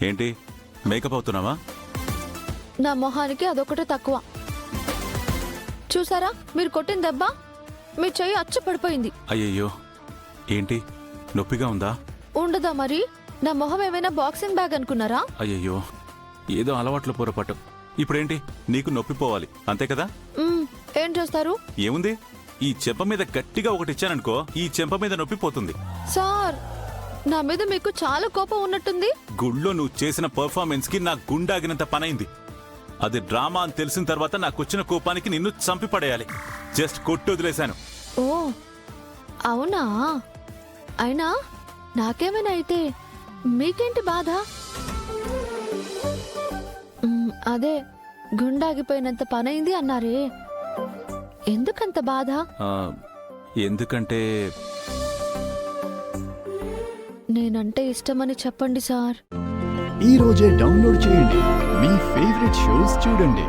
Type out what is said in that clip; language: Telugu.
ఏంటి మేకప్ అవుతున్నావా? నా మొహానికి అదొకటే తక్కువ. చూసారా మీరు కొట్టిన దెబ్బ? మీ చెయ్యి అచ్చు పడిపోయింది. అయ్యయ్యో, ఏంటి నొప్పిగా ఉందా? ఉండదా మరి? నా మొహం ఏమైనా బాక్సింగ్ బ్యాగ్ అనుకున్నారా? అయ్యయ్యో, ఏదో అలవాట్లు పొరపాటు. ఇప్పుడేంటి నీకు నొప్పి పోవాలి అంతే కదా? ఏం చేస్తారు? ఏముంది, ఈ చెంప మీద గట్టిగా ఒకటి ఇచ్చాననుకో, ఈ చెంప మీద నొప్పి పోతుంది. సార్, నా మీద మీకు చాలా కోపం ఉన్నట్టుంది. గుళ్ళో నువ్వు చేసిన పర్ఫార్మెన్స్ కి నా గుండాగినంత పనైంది. అది డ్రామా అని తెలిసిన తర్వాత నాకొచ్చిన కోపానికి నిన్ను చంపి పడేయాలి. జస్ట్ కొట్టి వదిలేశాను. ఓ అవునా? అయినా నాకేమైనా అయితే మీకేంటి బాధ? అదే గుండాగిపోయినంత పనైంది అన్నారే, ఎందుకంత బాధ? ఎందుకంటే నేనంటే ఇష్టమని చెప్పండి సార్. ఈ రోజే డౌన్లోడ్ చేయండి, మీ ఫేవరెట్ షోస్ చూడండి.